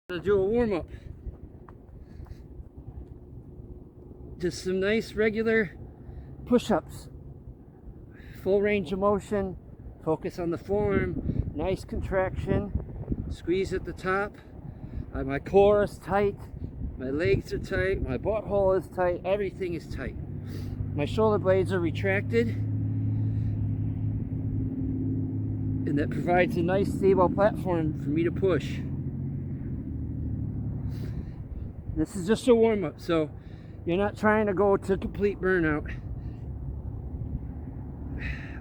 Gonna do a warm-up. Just some nice regular push-ups. Full range of motion, focus on the form, nice contraction, squeeze at the top. My core is tight, my legs are tight, my butthole is tight, everything is tight. My shoulder blades are retracted, and that provides a nice stable platform for me to push. This is just a warm-up, so you're not trying to go to complete burnout.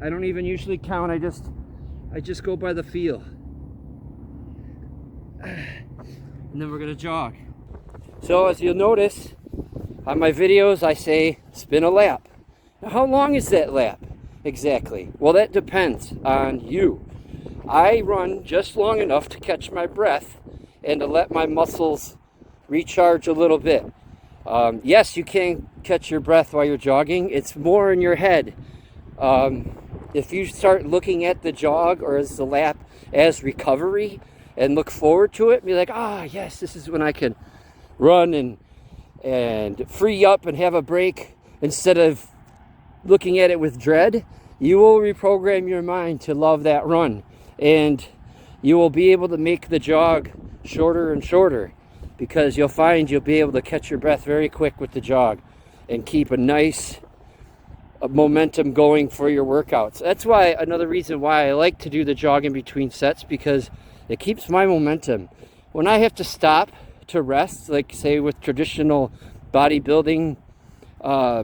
I don't even usually count, I just go by the feel. And then we're gonna jog. So as you'll notice on my videos, I say spin a lap. Now, how long is that lap exactly? Well, that depends on you. I run just long enough to catch my breath and to let my muscles recharge a little bit. Yes, you can catch your breath while you're jogging. It's more in your head. If you start looking at the jog or as the lap as recovery and look forward to it, and be like, yes, this is when I can run and free up and have a break, instead of looking at it with dread, you will reprogram your mind to love that run, and you will be able to make the jog shorter and shorter, because you'll find you'll be able to catch your breath very quick with the jog and keep a nice momentum going for your workouts. That's why, another reason why I like to do the jog in between sets, because it keeps my momentum. When I have to stop to rest, like say with traditional bodybuilding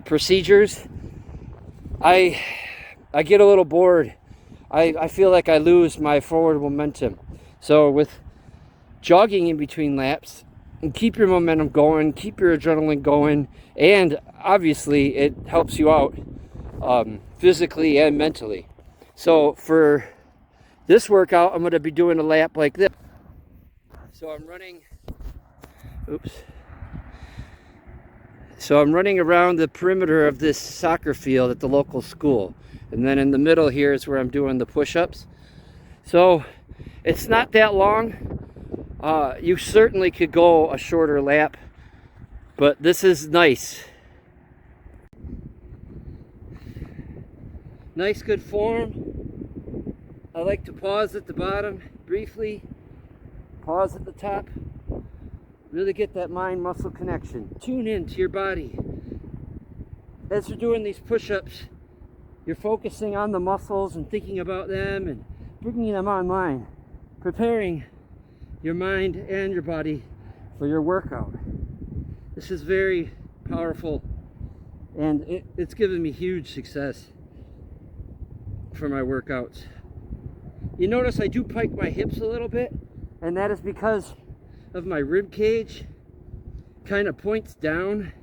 procedures, I get a little bored. I feel like I lose my forward momentum. So with jogging in between laps, and keep your momentum going, keep your adrenaline going, and obviously it helps you out physically and mentally. So for this workout, I'm going to be doing a lap like this. So I'm running around the perimeter of this soccer field at the local school, and then in the middle here is where I'm doing the push-ups. So it's not that long. You certainly could go a shorter lap, but this is nice. Nice, good form. I like to pause at the bottom briefly, pause at the top. Really get that mind-muscle connection. Tune in to your body. As you're doing these push-ups, you're focusing on the muscles and thinking about them and bringing them online, preparing your mind and your body for your workout. This is very powerful, and it's given me huge success for my workouts. You notice I do pike my hips a little bit, and that is because of my rib cage kind of points down,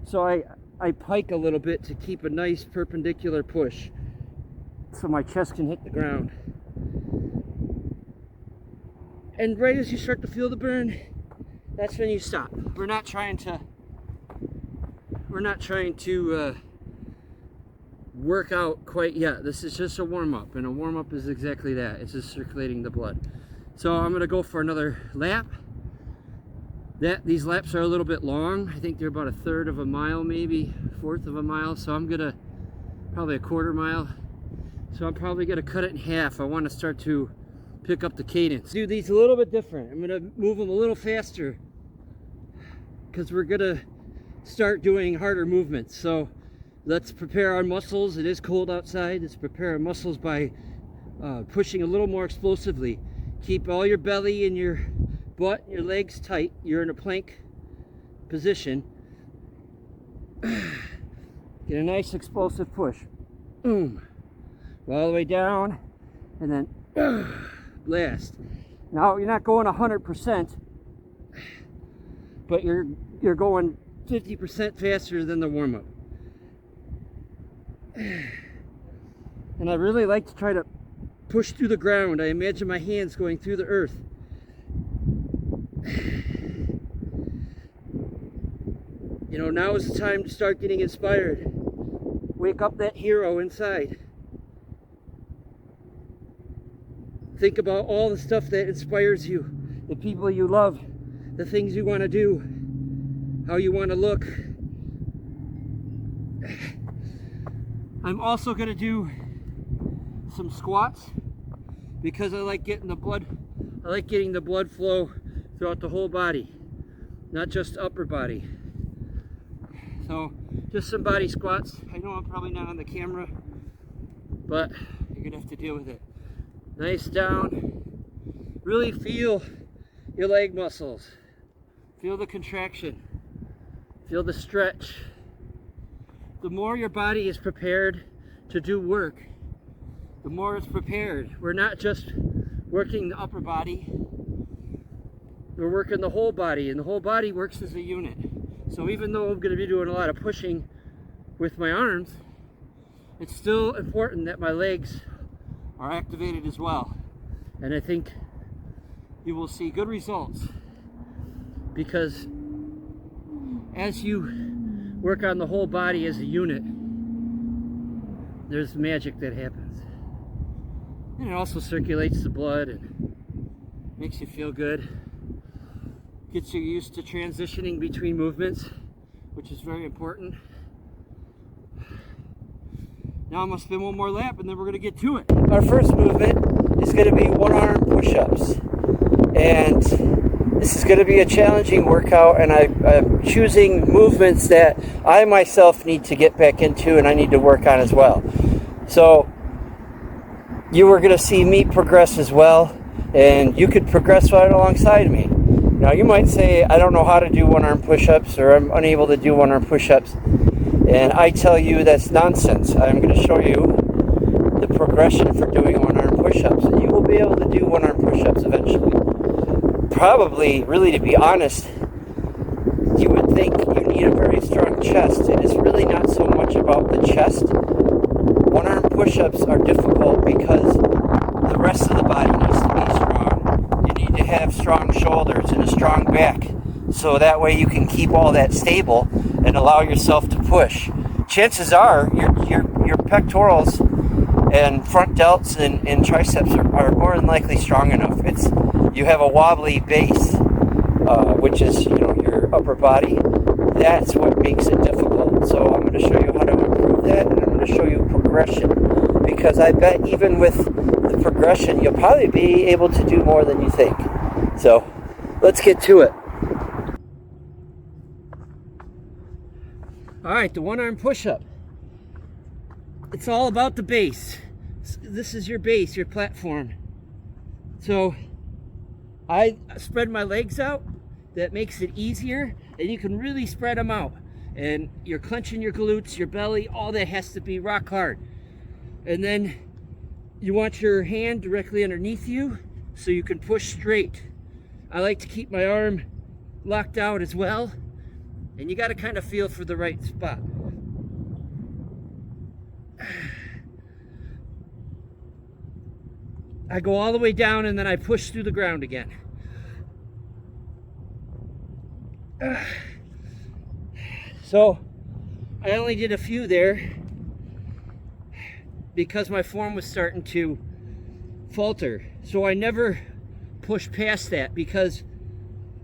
so I pike a little bit to keep a nice perpendicular push so my chest can hit the ground. And right as you start to feel the burn, that's when you stop. We're not trying to work out quite yet. This is just a warm-up, and a warm-up is exactly that. It's just circulating the blood. So I'm gonna go for another lap. These laps are a little bit long. I think they're about 1/3 of a mile, maybe 1/4 of a mile. So I'm gonna probably 1/4 mile. So I'm probably gonna cut it in half. I want to start to pick up the cadence. Do these a little bit different. I'm gonna move them a little faster because we're gonna start doing harder movements. So let's prepare our muscles. It is cold outside. Let's prepare our muscles by pushing a little more explosively. Keep all your belly and your butt, your legs tight. You're in a plank position. Get a nice explosive push. Boom. All the way down, and then blast. Now you're not going 100%, but you're going 50% faster than the warm-up. And I really like to try to push through the ground. I imagine my hands going through the earth. You know, now is the time to start getting inspired. Wake up that hero inside. Think about all the stuff that inspires you, the people you love, the things you want to do, how you want to look. I'm also going to do some squats because I like getting the blood flow throughout the whole body, not just upper body. So just some body squats. I know I'm probably not on the camera, but you're gonna have to deal with it. Nice down. Really feel your leg muscles. Feel the contraction. Feel the stretch. The more your body is prepared to do work, the more it's prepared. We're not just working the upper body, we're working the whole body, and the whole body works as a unit. So even though I'm going to be doing a lot of pushing with my arms, it's still important that my legs are activated as well. And I think you will see good results, because as you work on the whole body as a unit, there's magic that happens. And it also circulates the blood and makes you feel good. Gets you used to transitioning between movements, which is very important. Now I'm going to spin one more lap and then we're going to get to it. Our first movement is going to be one-arm push-ups. And this is going to be a challenging workout, and I'm choosing movements that I myself need to get back into and I need to work on as well. So you are going to see me progress as well, and you could progress right alongside me. Now you might say, I don't know how to do one-arm push-ups, or I'm unable to do one-arm push-ups. And I tell you that's nonsense. I'm going to show you the progression for doing one-arm push-ups, and you will be able to do one-arm push-ups eventually. Probably, really, to be honest, you would think you need a very strong chest. It is really not so much about the chest. One-arm push-ups are difficult because the rest of the body needs to be strong. You need to have strong shoulders and a strong back, so that way you can keep all that stable and allow yourself to push. Chances are your pectorals and front delts and triceps are more than likely strong enough. You have a wobbly base, which is your upper body. That's what makes it difficult. So I'm going to show you how to improve that, and I'm going to show you progression, because I bet even with the progression you'll probably be able to do more than you think. So let's get to it. All right, the one-arm push-up. It's all about the base. This is your base, your platform. So I spread my legs out. That makes it easier, and you can really spread them out. And you're clenching your glutes, your belly, all that has to be rock hard. And then you want your hand directly underneath you so you can push straight. I like to keep my arm locked out as well. And you got to kind of feel for the right spot. I go all the way down and then I push through the ground again. So I only did a few there because my form was starting to falter. So I never push past that, because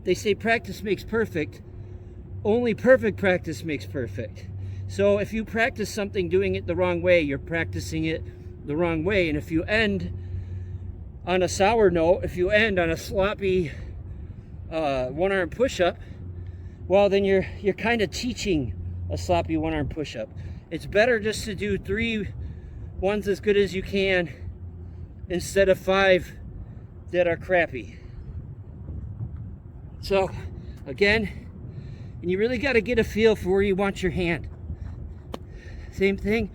they say practice makes perfect. Only perfect practice makes perfect. So if you practice something doing it the wrong way, you're practicing it the wrong way. And if you end on a sour note, if you end on a sloppy one-arm push-up, well, then you're kind of teaching a sloppy one-arm push-up. It's better just to do 3 ones as good as you can instead of 5 that are crappy. So again, and you really got to get a feel for where you want your hand. Same thing.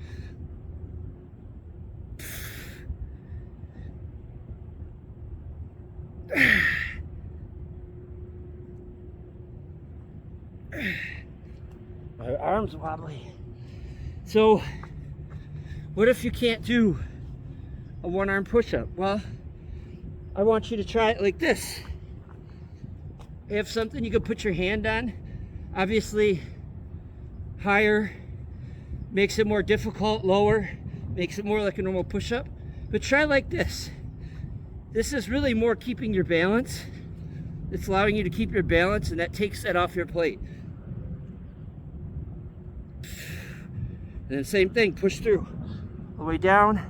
My arm's wobbly. So, what if you can't do a one-arm push-up? Well, I want you to try it like this. Have something you can put your hand on. Obviously, higher makes it more difficult, lower makes it more like a normal push-up. But try like this. This is really more keeping your balance. it's allowing you to keep your balance, and that takes that off your plate. And then same thing, push through, all the way down.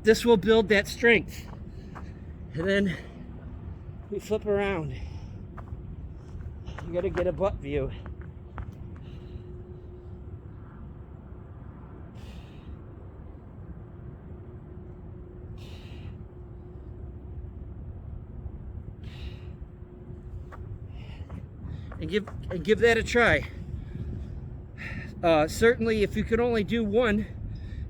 This will build that strength. And then we flip around. You gotta get a butt view. And give that a try. Certainly, if you can only do one,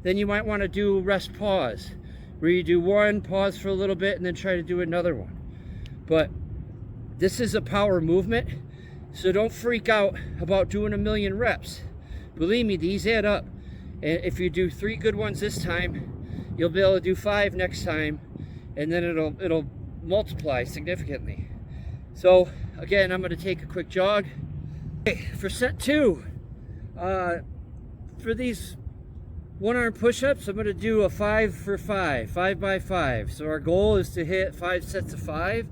then you might want to do rest pause, where you do one, pause for a little bit, and then try to do another one. But this is a power movement, so don't freak out about doing 1,000,000 reps. Believe me, these add up. And if you do 3 good ones this time, you'll be able to do 5 next time, and then it'll multiply significantly. So again, I'm going to take a quick jog. Okay, for set 2, for these one-arm push-ups, I'm going to do a 5 for 5, 5 by 5. So our goal is to hit 5 sets of 5.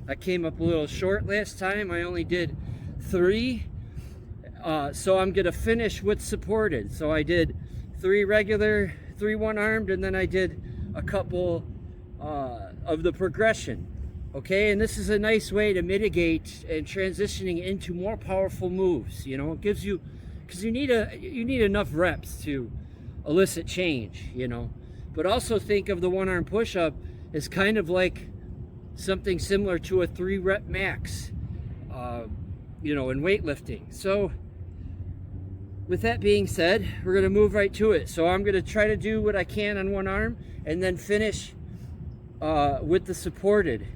I came up a little short last time. I only did 3. So I'm going to finish with supported. So I did 3 regular, 3 one-armed, and then I did a couple of the progression. Okay, and this is a nice way to mitigate and transitioning into more powerful moves. You know, it gives you, because you need enough reps to elicit change, you know. But also think of the one-arm push-up as kind of like something similar to a 3-rep max, you know, in weightlifting. So with that being said, we're going to move right to it. So I'm going to try to do what I can on one arm and then finish with the supported.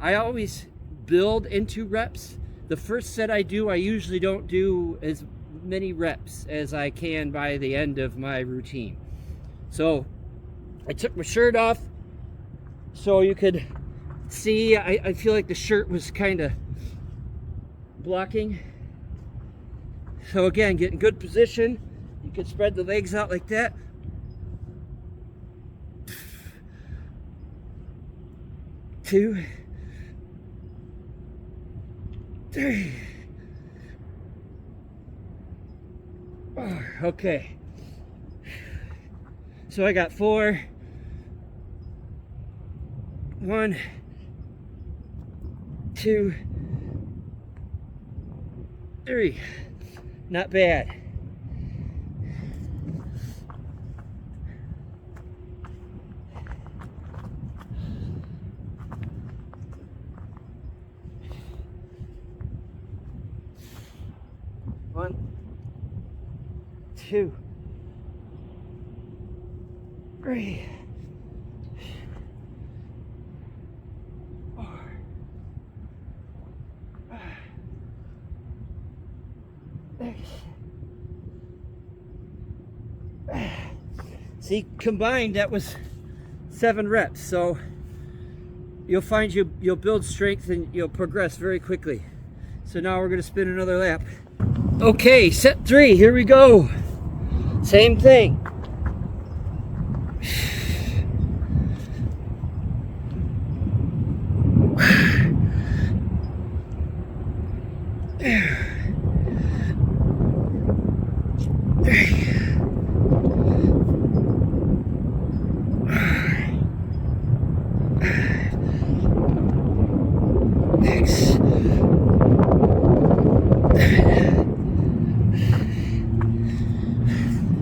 I always build into reps. The first set I do, I usually don't do as many reps as I can by the end of my routine. So I took my shirt off so you could see. I feel like the shirt was kind of blocking. So again, get in good position. You can spread the legs out like that. Two, 3. Okay. So I got 4. 1, 2, 3. Not bad. One, 2, 3, 4, 5, 6. See, combined that was 7 reps. So you'll find you'll build strength and you'll progress very quickly. So now we're going to spin another lap. Okay, set 3, here we go. Same thing.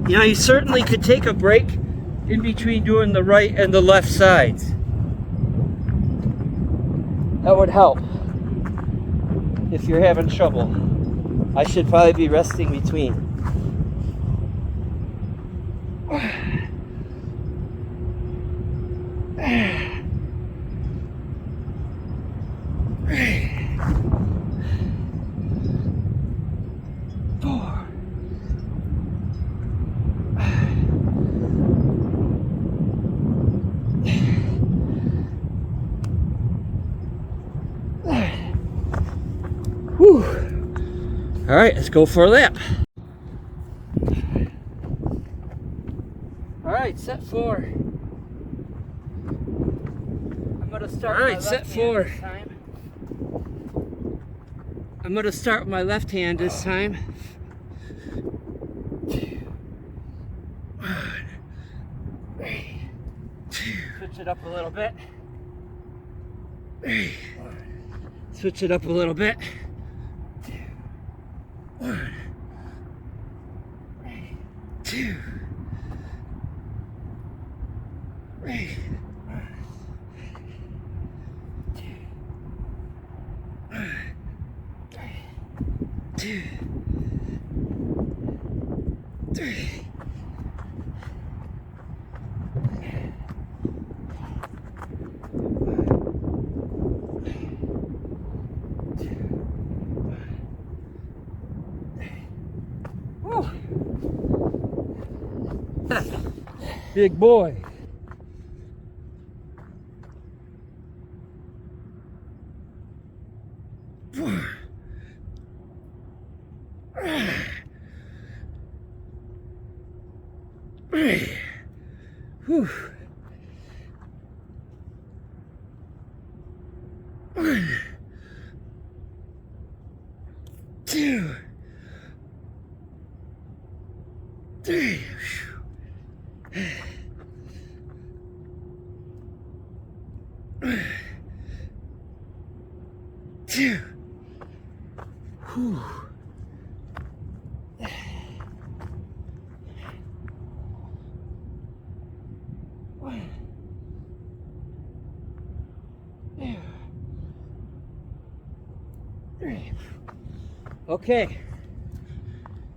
You know, you certainly could take a break in between doing the right and the left sides. That would help if you're having trouble. I should probably be resting between. Whew. All right, let's go for a lap. All right, set 4. going to start. All right, set 4. I'm going to start with my left hand this time. 2. Switch it up a little bit. 3. Switch it up a little bit. 1. 2. 3. 2. 3. Big boy. Whew. 1, 2, 3. 2. Whew. Okay,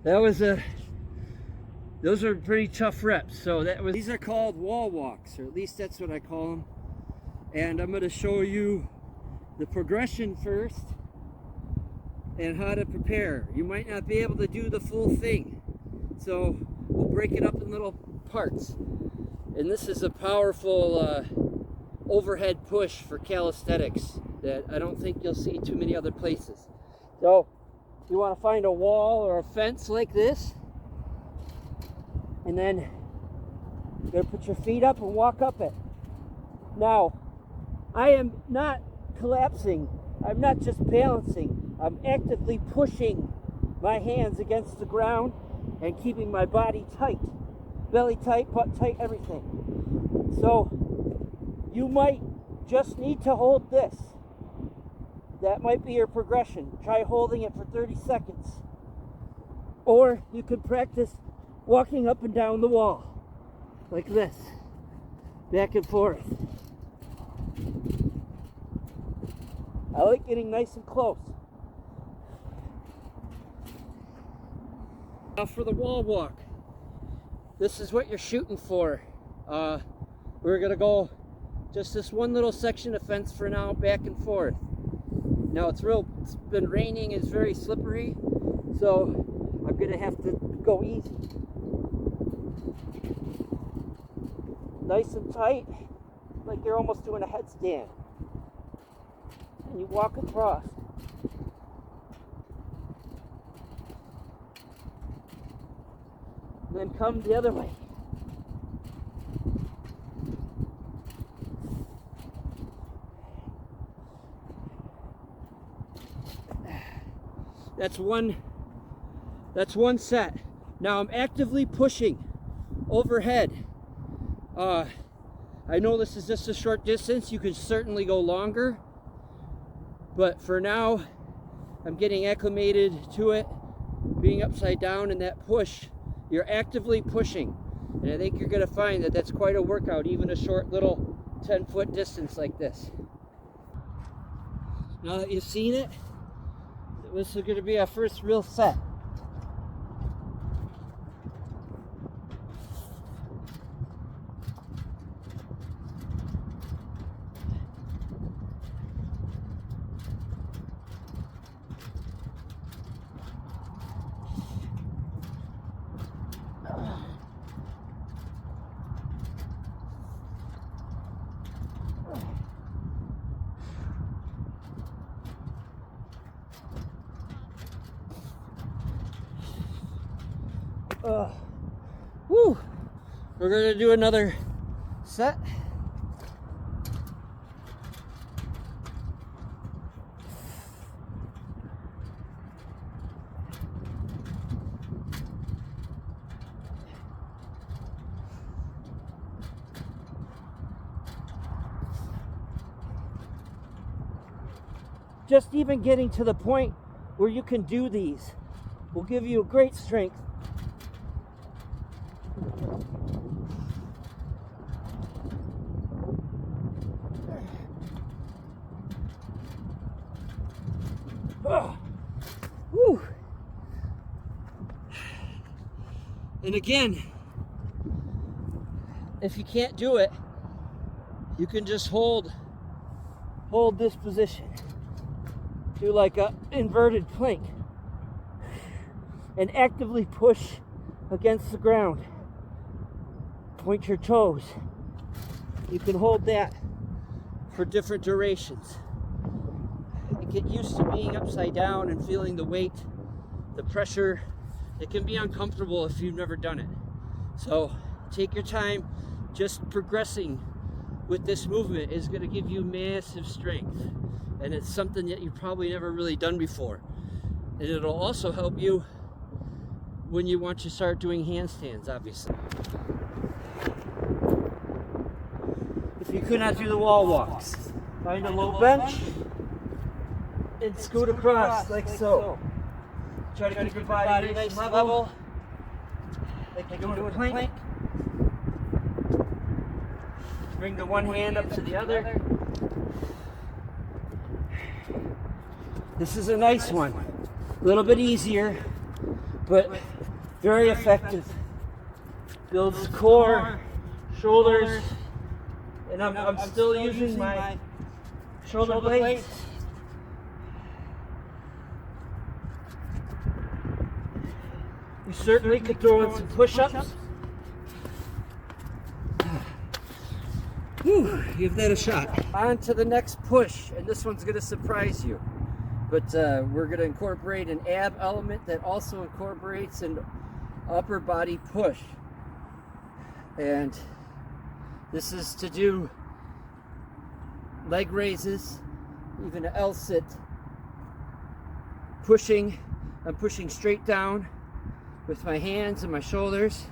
that was those are pretty tough reps. So these are called wall walks, or at least that's what I call them. And I'm going to show you the progression first and how to prepare. You might not be able to do the full thing, so we'll break it up in little parts. And this is a powerful overhead push for calisthenics that I don't think you'll see too many other places. So you want to find a wall or a fence like this, and then you're going to put your feet up and walk up it. Now, I am not collapsing. I'm not just balancing. I'm actively pushing my hands against the ground and keeping my body tight. Belly tight, butt tight, everything. So you might just need to hold this. That might be your progression. Try holding it for 30 seconds. Or you could practice walking up and down the wall like this, back and forth. I like getting nice and close. Now for the wall walk, this is what you're shooting for. We're gonna go just this one little section of fence for now, back and forth. Now it's been raining, it's very slippery, so I'm gonna have to go easy. Nice and tight, like you're almost doing a headstand. And you walk across. And then come the other way. That's one set. Now I'm actively pushing overhead. I know this is just a short distance. You could certainly go longer, but for now I'm getting acclimated to it, being upside down, and that push, you're actively pushing, and I think you're going to find that that's quite a workout, even a short little 10-foot distance like this. Now that you've seen it, this is going to be our first real set. Woo! We're going to do another set. just even getting to the point where you can do these will give you a great strength. Woo. And again, if you can't do it, you can just hold this position. Do like a inverted plank and actively push against the ground. Point your toes. You can hold that for different durations. And get used to being upside down and feeling the weight, the pressure. It can be uncomfortable if you've never done it. So take your time. Just progressing with this movement is going to give you massive strength. And it's something that you've probably never really done before. And it'll also help you when you want to start doing handstands, obviously. If you could not do the wall walks, find a low bench and scoot across like so. Try to keep your body nice level, like you're doing a plank. Bring the one hand up to the other. This is a nice one. A little bit easier, but very effective. Builds core, shoulders, and I'm still using my shoulder blades. You certainly could throw in some push-ups. Give that a shot. On to the next push, and this one's going to surprise you. But we're going to incorporate an ab element that also incorporates an upper body push. And this is to do leg raises, even an L-sit. I'm pushing straight down with my hands and my shoulders.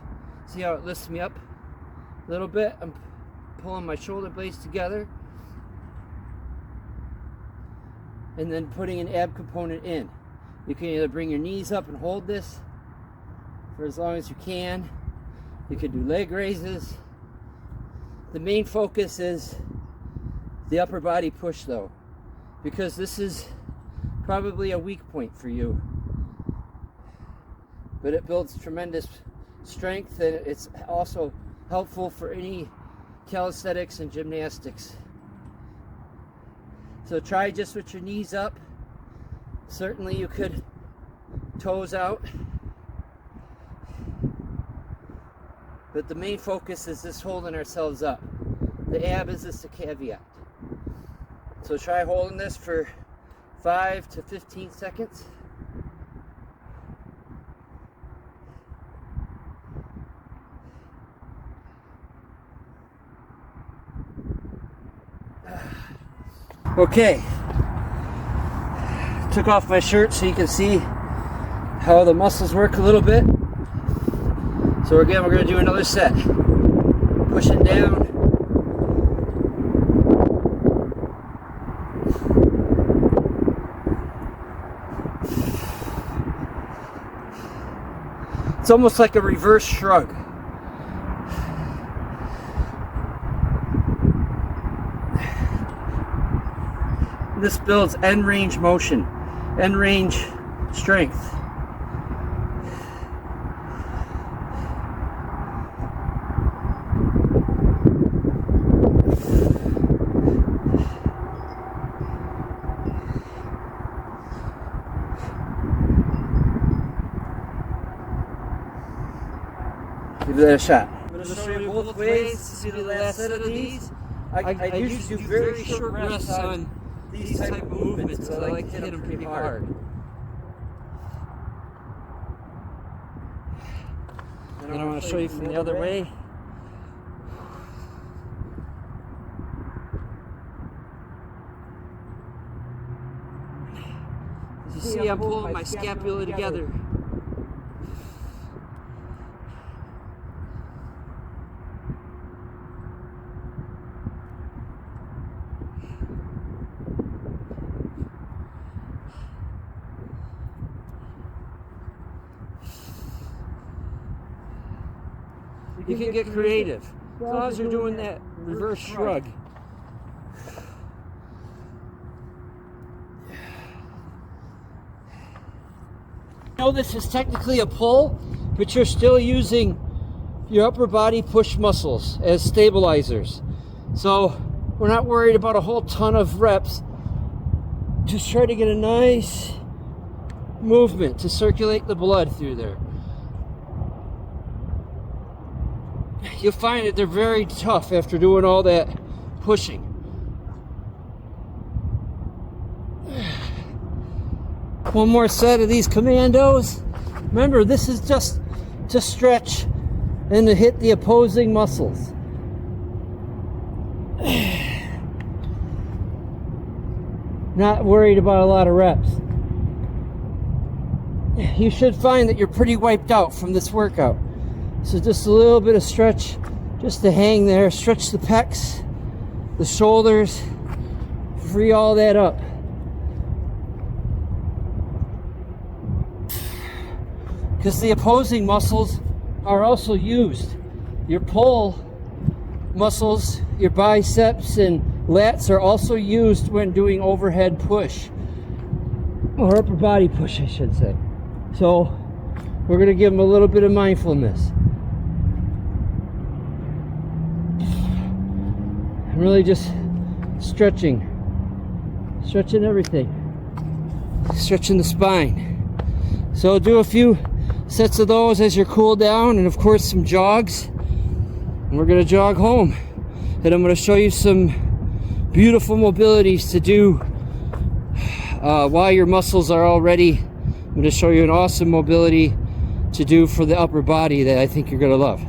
See how it lifts me up a little bit? I'm pulling my shoulder blades together and then putting an ab component in. You can either bring your knees up and hold this for as long as you can. You can do leg raises. The main focus is the upper body push though, because this is probably a weak point for you. But it builds tremendous strength, and it's also helpful for any calisthenics and gymnastics. So try just with your knees up. Certainly you could toes out. But the main focus is just holding ourselves up. The ab is just a caveat. So try holding this for 5 to 15 seconds. Okay, took off my shirt so you can see how the muscles work a little bit. So again, we're going to do another set. Pushing down. It's almost like a reverse shrug. This builds end range motion, end range strength. Give that a shot. I'm going to show you both ways. This will be the last set of these. I usually do very short rests on these type of movements because I like to hit them pretty hard. And I want to show you from the other way. You see, I'm pulling my scapula together. You can get creative. As long as you're doing that reverse shrug. I know this is technically a pull, but you're still using your upper body push muscles as stabilizers. So we're not worried about a whole ton of reps. Just try to get a nice movement to circulate the blood through there. You'll find that they're very tough after doing all that pushing. One more set of these commandos. Remember, this is just to stretch and to hit the opposing muscles. Not worried about a lot of reps. You should find that you're pretty wiped out from this workout. So just a little bit of stretch, just to hang there, stretch the pecs, the shoulders, free all that up. Because the opposing muscles are also used. Your pull muscles, your biceps and lats are also used when doing overhead push, or upper body push, I should say. So we're going to give them a little bit of mindfulness. I'm really just stretching everything, stretching the spine. So do a few sets of those as your cool down, and of course some jogs, and we're going to jog home. And I'm going to show you some beautiful mobilities to do while your muscles are all ready. I'm going to show you an awesome mobility to do for the upper body that I think you're going to love.